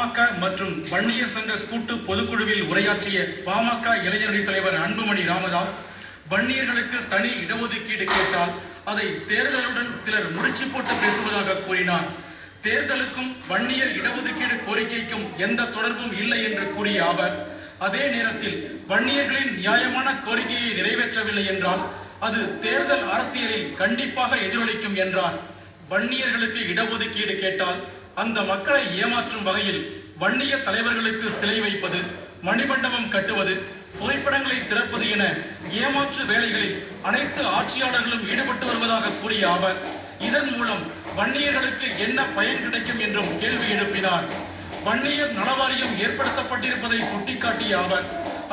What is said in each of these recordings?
பாமக மற்றும் வன்னியர் சங்க கூட்டு பொதுக்குழுவில் உரையாற்றிய பாமக இளைஞரணி தலைவர் அன்புமணி ராமதாஸ், வன்னியர்களுக்கு தனி இடஒதுக்கீடு கேட்டால் அதை தேர்தலுடன் சிலர் முடிச்சு போட்டு பேசுவதாக கூறினார். தேர்தலுக்கும் வன்னியர் இடஒதுக்கீடு கோரிக்கைக்கும் எந்த தொடர்பும் இல்லை என்று கூறிய அவர், அதே நேரத்தில் வன்னியர்களின் நியாயமான கோரிக்கையை நிறைவேற்றவில்லை என்றால் அது தேர்தல் அரசியலில் கண்டிப்பாக எதிரொலிக்கும் என்றார். வன்னியர்களுக்கு இடஒதுக்கீடு கேட்டால் அந்த மக்களை ஏமாற்றும் வகையில் வன்னிய தலைவர்களுக்கு சிலை வைப்பது, மணிமண்டபம் கட்டுவது, புகைப்படங்களை திறப்பது என ஏமாற்று வேலைகளில் அனைத்து ஆட்சியாளர்களும் ஈடுபட்டு வருவதாக கூறிய அவர், இதன் மூலம் வன்னியர்களுக்கு என்ன பயன் கிடைக்கும் என்றும் கேள்வி எழுப்பினார். வன்னியர் நலவாரியம் ஏற்படுத்தப்பட்டிருப்பதை சுட்டிக்காட்டிய அவர்,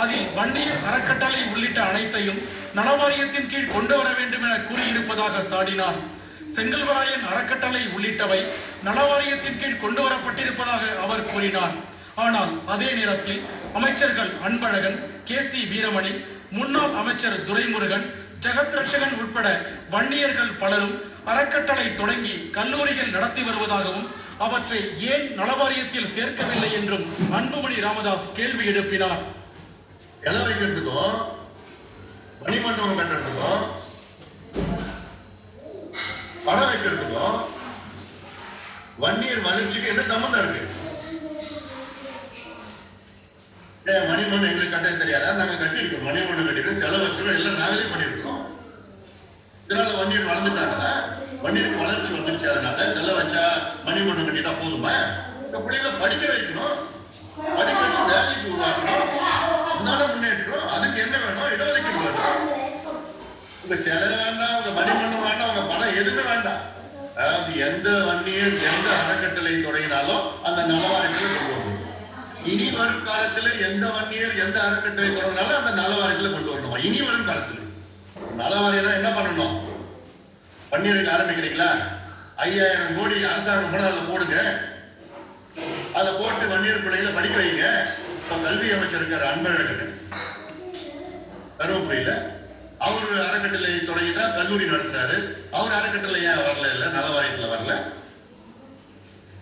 அதில் வன்னியர் அறக்கட்டளை உள்ளிட்ட அனைத்தையும் நலவாரியத்தின் கீழ் கொண்டு வர வேண்டும் என கூறியிருப்பதாக சாடினார். செங்கல்வராயன் அறக்கட்டளை உள்ளிட்டவை நலவாரியத்தின் கீழ் கொண்டு வரப்பட்டிருப்பதாக அவர் கூறினார். ஆனால் அதே நேரத்தில் அமைச்சர்கள் அன்பழகன், KC வீரமணி, முன்னாள் அமைச்சர் துரைமுருகன், ஜெகத் ரட்சகன் உட்பட வன்னியர்கள் பலரும் அறக்கட்டளை தொடங்கி கல்லூரிகள் நடத்தி வருவதாகவும் அவற்றை ஏன் நலவாரியத்தில் சேர்க்கவில்லை என்றும் அன்புமணி ராமதாஸ் கேள்வி எழுப்பினார். மணிமண்டபம் கட்டுறதுக்கும் படம் வைக்கிறதுக்கும் வன்னியர் வளர்ச்சிக்கு என்ன சம்பந்தம் இருக்கு? மணிமண்டபம் எங்களுக்கு கட்ட தெரியாதா? நாங்க கட்டிருக்கோம், மணிமண்டபம் கட்டிருக்கோம், செலவு வச்சு எல்லாம் நாங்களே பண்ணிருக்கோம். இதனால வன்னியர் வளர்ந்துட்டாங்களா? வன்னியருக்கு வளர்ச்சி வந்துருச்சு, அதனால செலவு வச்சா மணிமண்டபம் கட்டிட்டா போதுமா? இந்த பிள்ளைகளை படிக்க வைக்கணும், படிக்க வச்சு வேலைக்கு உருவாக்கணும், அதனால முன்னேற்றம். அதுக்கு என்ன வேணும்? இடஒதுக்கீடு வேணும். உங்க செலவு வேண்டாம், உங்க மணிமண்டபம் வேண்டாம், உங்க பணம் எதுவுமே வேண்டாம். அதாவது எந்த வன்னியர் எந்த அறக்கட்டளை தொடங்கினாலும் அந்த நலவாரியத்தில் கொண்டு வரணும். இனி வரும் காலத்துல எந்த வன்னியர் எந்த அறக்கட்டளை தொடங்கினாலும் அந்த நலவாரியத்தில் கொண்டு வரணும். இனி வரும் காலத்துல நலவாரியம் என்ன பண்ணணும்? வன்னியர்கள் ஆரம்பிக்கிறீங்களா? 5000 கோடி அரசாங்கம் கூட அதில் போடுங்க. அதை போட்டு வன்னியர் பிள்ளைகளை படிக்க வைங்க. கல்வி அமைச்சர் இருக்கார் அன்பழகன், தருமபுரியில. அவரு அறக்கட்டளை தொடங்கிதான் கல்லூரி நடத்துறாரு. அவர் அறக்கட்டளை ஏன் வரல? இல்ல நலவாரியத்துல வரல.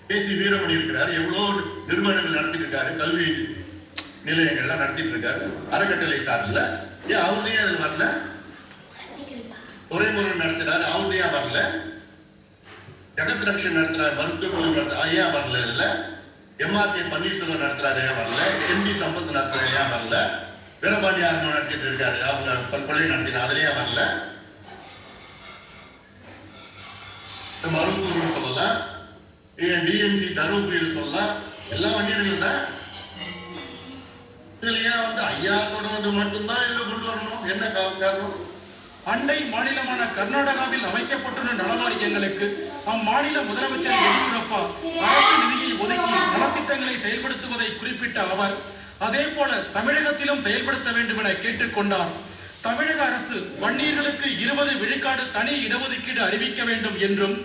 KC வீரமணி இருக்கிறாரு, எவ்வளவு நிறுவனங்கள் நடத்திட்டு இருக்காரு, கல்வி நிலையங்கள்லாம் நடத்திட்டு இருக்காரு அறக்கட்டளை சார்பில். ஏன் அவருதையும் அதில் வரல? துரைமுருகன் நடத்துறாரு, அவருதையா வரல? ஜெகத் ரட்சகன் நடத்துறாரு, மருத்துவ கல்லூரி நடத்துறாரு, ஏன் வரல? இல்ல MRK பன்னீர்செல்வம் நடத்துறாரு, ஏன் வரல? MD சம்பத் நடத்துறாரு, ஏன் வரல? வீரபாண்டியார் நடத்திட்டு இருக்காரு, அவங்க பல்கொலை நடத்தின, அதுலயே வரல. மருத்துவம் சொல்லலாம், DMC தருமபுரியில் சொல்லலாம், எல்லா வண்டியர்களும் தான். இதுலயே ஐயா கொண்டு வந்து மட்டும்தான் இதுல கொண்டு வரணும். என்ன காரணம்? அண்டை மாநிலமான கர்நாடகாவில் அமைக்கப்பட்டுள்ள நலவாரியங்களுக்கு அம்மாநில முதலமைச்சர் எடியூரப்பா அரசு நிதியை ஒதுக்கி நலத்திட்டங்களை செயல்படுத்துவதை குறிப்பிட்ட அவர், அதே போல தமிழகத்திலும் செயல்படுத்த வேண்டும் என கேட்டுக்கொண்டார். தமிழக அரசு வன்னியர்களுக்கு 20 விழுக்காடு தனி இடஒதுக்கீடு அறிவிக்க வேண்டும் என்றும்,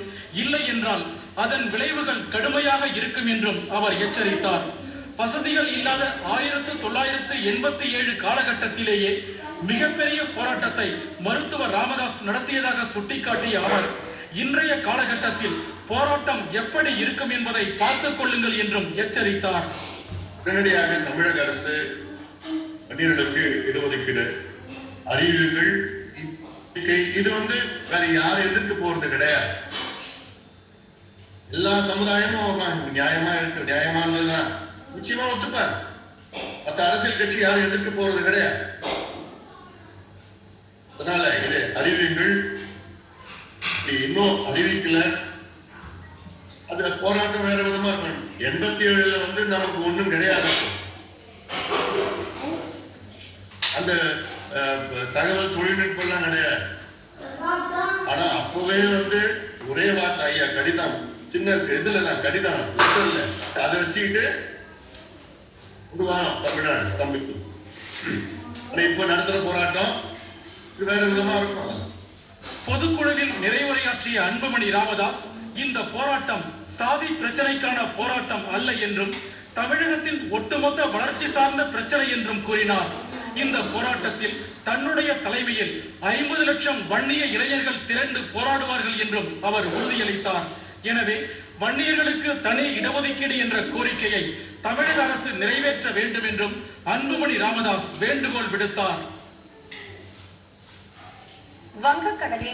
இல்லை என்றால் அதன் விளைவுகள் கடுமையாக இருக்கும் என்றும் அவர் எச்சரித்தார். வசதிகள் இல்லாத 1987 காலகட்டத்திலேயே மிகப்பெரிய போராட்டத்தை மருத்துவர் ராமதாஸ் நடத்தியதாக சுட்டிக்காட்டிய அவர், இன்றைய காலகட்டத்தில் போராட்டம் எப்படி இருக்கும் என்பதை பார்த்துக் கொள்ளுங்கள் என்றும் எச்சரித்தார். உடனடியாக தமிழக அரசு வன்னியர்களுக்கு இடஒதுக்கீடு அறிவியுங்கள். இது வேற யாரும் எதிர்த்து போறது கிடையாது. எல்லா சமுதாயமும் நியாயமா இருக்கு, நியாயமானதுதான் நிச்சயமா ஒத்துப்பார். மற்ற அரசியல் கட்சி யாரும் எதிர்த்து போறது கிடையாது. அதனால இது அறிவியுங்கள். இன்னும் அறிவிக்கல, அது போராட்டம் வேற விதமா இருக்கணும். 87 நமக்கு ஒண்ணும் கிடையாது. அந்த தகவல் தொழில்நுட்பம் எல்லாம் கிடையாது. ஆனா அப்பவே ஒரே வார்த்தை, ஐயா கடிதம், சின்ன இதுலதான் கடிதம் லெட்டர்ல அதை வச்சுக்கிட்டு ஒரு வாரம் தமிழ்நாடு ஸ்தம்பிக்கும். ஆனா இப்ப நடத்துற போராட்டம் வேற விதமா இருக்கும். பொதுக்குழுவில் நிறைவுரையாற்றிய அன்புமணி ராமதாஸ், இந்த போராட்டம் சாதி பிரச்சனைக்கான போராட்டம் அல்ல என்றும் தமிழகத்தின் ஒட்டுமொத்த வளர்ச்சி சார்ந்த பிரச்சனை என்றும் கூறினார். இந்த போராட்டத்தில் தன்னுடைய தலைமையில் 50 லட்சம் வன்னிய இளைஞர்கள் திரண்டு போராடுவார்கள் என்றும் அவர் உறுதியளித்தார். எனவே வன்னியர்களுக்கு தனி இடஒதுக்கீடு என்ற கோரிக்கையை தமிழக அரசு நிறைவேற்ற வேண்டும் என்றும் அன்புமணி ராமதாஸ் வேண்டுகோள் விடுத்தார். வங்கக்கடலில்